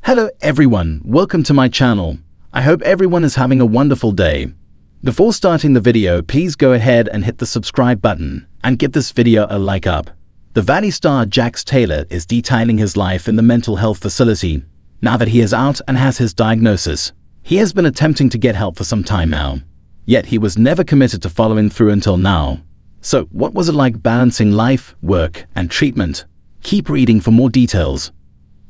Hello everyone, welcome to my channel. I hope everyone is having a wonderful day. Before starting the video, please go ahead and hit the subscribe button and give this video a like up. The Valley star Jax Taylor is detailing his life in the mental health facility. Now that he is out and has his diagnosis, he has been attempting to get help for some time now. Yet he was never committed to following through until now. So what was it like balancing life, work, and treatment? Keep reading for more details.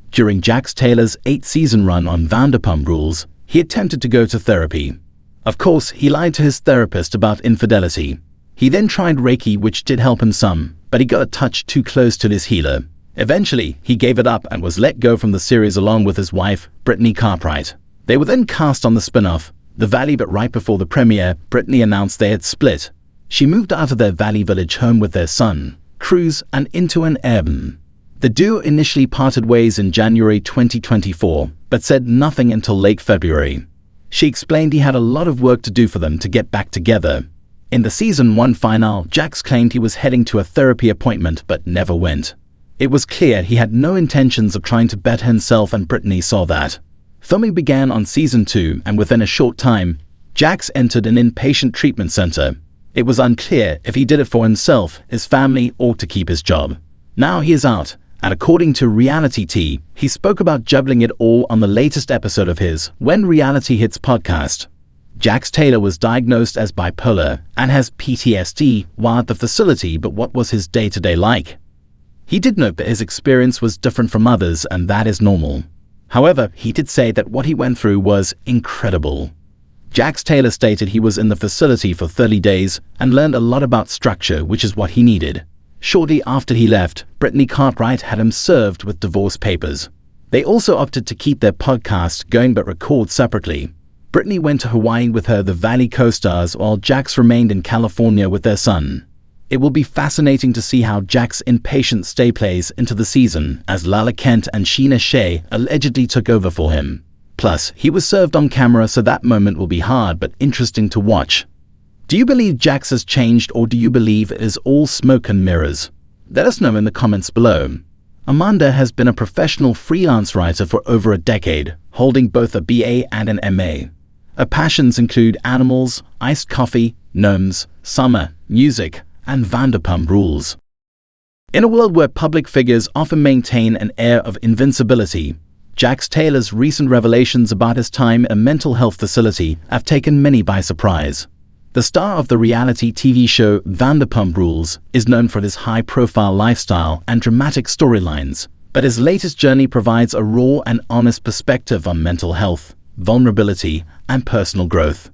During Jax Taylor's 8-season run on Vanderpump Rules, he attempted to go to therapy. Of course, he lied to his therapist about infidelity. He then tried Reiki, which did help him some, but he got a touch too close to his healer. Eventually, he gave it up and was let go from the series along with his wife, Brittany Cartwright. They were then cast on the spin-off, The Valley, but right before the premiere, Brittany announced they had split. She moved out of their Valley village home with their son, Cruz, and into an Airbnb. The duo initially parted ways in January 2024, but said nothing until late February. She explained he had a lot of work to do for them to get back together. In the season 1 finale, Jax claimed he was heading to a therapy appointment but never went. It was clear he had no intentions of trying to better himself, and Brittany saw that. Filming began on season 2, and within a short time, Jax entered an inpatient treatment center. It was unclear if he did it for himself, his family, or to keep his job. Now he is out, and according to Reality T, he spoke about juggling it all on the latest episode of his When Reality Hits podcast. Jax Taylor was diagnosed as bipolar and has PTSD while at the facility, but what was his day-to-day like? He did note that his experience was different from others, and that is normal. However, he did say that what he went through was incredible. Jax Taylor stated he was in the facility for 30 days and learned a lot about structure, which is what he needed. Shortly after he left, Brittany Cartwright had him served with divorce papers. They also opted to keep their podcast going but record separately. Brittany went to Hawaii with her The Valley co-stars, while Jax remained in California with their son. It will be fascinating to see how Jax's inpatient stay plays into the season, as Lala Kent and Sheena Shea allegedly took over for him. Plus, he was served on camera, so that moment will be hard but interesting to watch. Do you believe Jax has changed, or do you believe it is all smoke and mirrors? Let us know in the comments below. Amanda has been a professional freelance writer for over a decade, holding both a BA and an MA. Her passions include animals, iced coffee, gnomes, summer, music, and Vanderpump Rules. In a world where public figures often maintain an air of invincibility, Jax Taylor's recent revelations about his time in a mental health facility have taken many by surprise. The star of the reality TV show Vanderpump Rules is known for his high-profile lifestyle and dramatic storylines, but his latest journey provides a raw and honest perspective on mental health, vulnerability, and personal growth.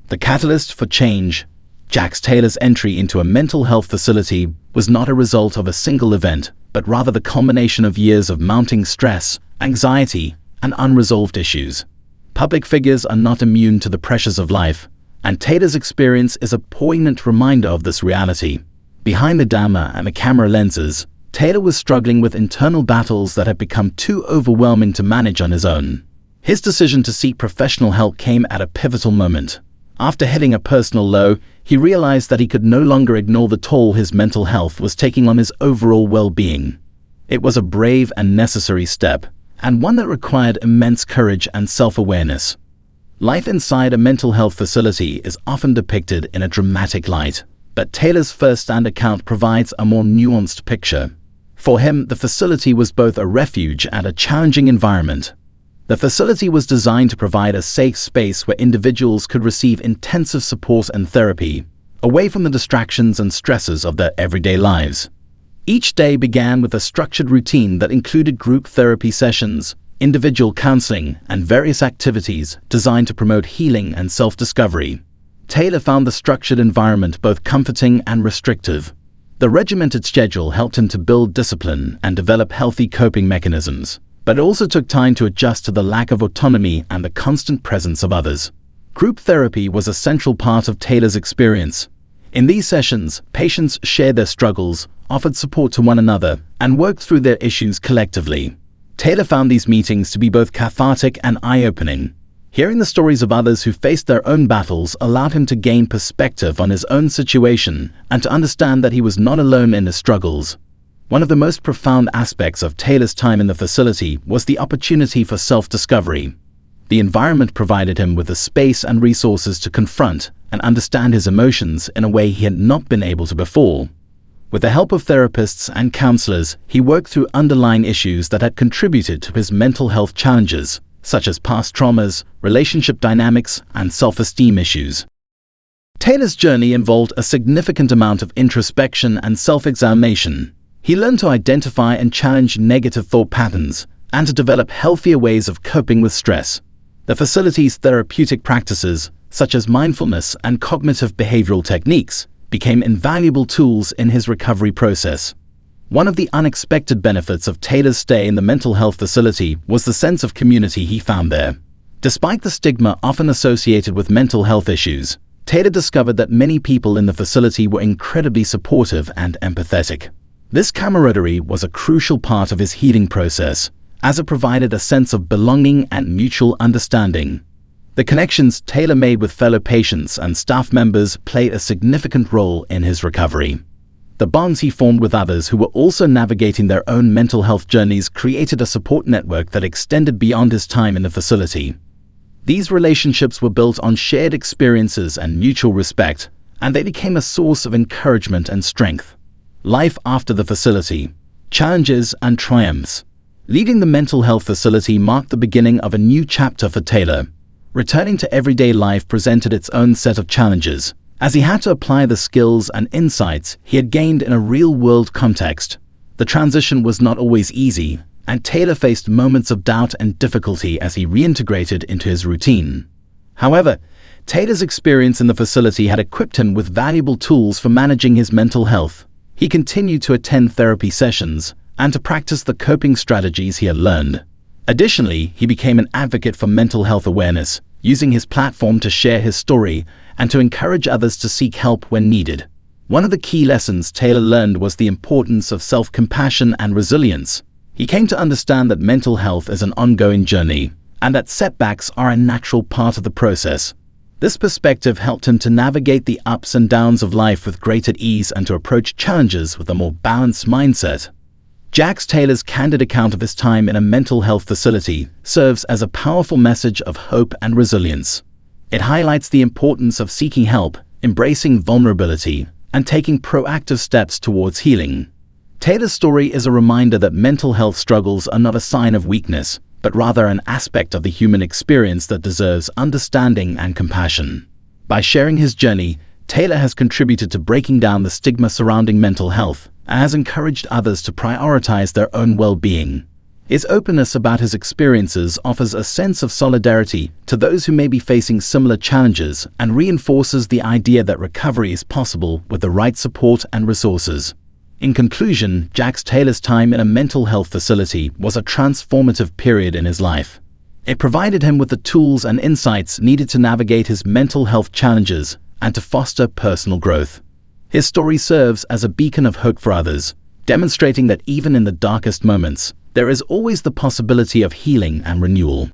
The catalyst for change, Jax Taylor's entry into a mental health facility, was not a result of a single event, but rather the culmination of years of mounting stress, anxiety, and unresolved issues. Public figures are not immune to the pressures of life, and Taylor's experience is a poignant reminder of this reality. Behind the glamour and the camera lenses, Taylor was struggling with internal battles that had become too overwhelming to manage on his own. His decision to seek professional help came at a pivotal moment. After hitting a personal low, he realized that he could no longer ignore the toll his mental health was taking on his overall well-being. It was a brave and necessary step, and one that required immense courage and self-awareness. Life inside a mental health facility is often depicted in a dramatic light, but Taylor's first-hand account provides a more nuanced picture. For him, the facility was both a refuge and a challenging environment. The facility was designed to provide a safe space where individuals could receive intensive support and therapy, away from the distractions and stresses of their everyday lives. Each day began with a structured routine that included group therapy sessions, individual counseling, and various activities designed to promote healing and self-discovery. Taylor found the structured environment both comforting and restrictive. The regimented schedule helped him to build discipline and develop healthy coping mechanisms, but it also took time to adjust to the lack of autonomy and the constant presence of others. Group therapy was a central part of Taylor's experience. In these sessions, patients shared their struggles, offered support to one another, and worked through their issues collectively. Taylor found these meetings to be both cathartic and eye-opening. Hearing the stories of others who faced their own battles allowed him to gain perspective on his own situation and to understand that he was not alone in his struggles. One of the most profound aspects of Taylor's time in the facility was the opportunity for self-discovery. The environment provided him with the space and resources to confront and understand his emotions in a way he had not been able to before. With the help of therapists and counselors, he worked through underlying issues that had contributed to his mental health challenges, such as past traumas, relationship dynamics, and self-esteem issues. Taylor's journey involved a significant amount of introspection and self-examination. He learned to identify and challenge negative thought patterns and to develop healthier ways of coping with stress. The facility's therapeutic practices, such as mindfulness and cognitive behavioral techniques, became invaluable tools in his recovery process. One of the unexpected benefits of Taylor's stay in the mental health facility was the sense of community he found there. Despite the stigma often associated with mental health issues, Taylor discovered that many people in the facility were incredibly supportive and empathetic. This camaraderie was a crucial part of his healing process, as it provided a sense of belonging and mutual understanding. The connections Taylor made with fellow patients and staff members played a significant role in his recovery. The bonds he formed with others who were also navigating their own mental health journeys created a support network that extended beyond his time in the facility. These relationships were built on shared experiences and mutual respect, and they became a source of encouragement and strength. Life after the facility, challenges and triumphs. Leaving the mental health facility marked the beginning of a new chapter for Taylor. Returning to everyday life presented its own set of challenges, as he had to apply the skills and insights he had gained in a real-world context. The transition was not always easy, and Taylor faced moments of doubt and difficulty as he reintegrated into his routine. However, Taylor's experience in the facility had equipped him with valuable tools for managing his mental health. He continued to attend therapy sessions and to practice the coping strategies he had learned. Additionally, he became an advocate for mental health awareness, using his platform to share his story and to encourage others to seek help when needed. One of the key lessons Taylor learned was the importance of self-compassion and resilience. He came to understand that mental health is an ongoing journey and that setbacks are a natural part of the process. This perspective helped him to navigate the ups and downs of life with greater ease and to approach challenges with a more balanced mindset. Jax Taylor's candid account of his time in a mental health facility serves as a powerful message of hope and resilience. It highlights the importance of seeking help, embracing vulnerability, and taking proactive steps towards healing. Taylor's story is a reminder that mental health struggles are not a sign of weakness, but rather an aspect of the human experience that deserves understanding and compassion. By sharing his journey, Taylor has contributed to breaking down the stigma surrounding mental health and has encouraged others to prioritize their own well-being. His openness about his experiences offers a sense of solidarity to those who may be facing similar challenges and reinforces the idea that recovery is possible with the right support and resources. In conclusion, Jax Taylor's time in a mental health facility was a transformative period in his life. It provided him with the tools and insights needed to navigate his mental health challenges and to foster personal growth. His story serves as a beacon of hope for others, demonstrating that even in the darkest moments, there is always the possibility of healing and renewal.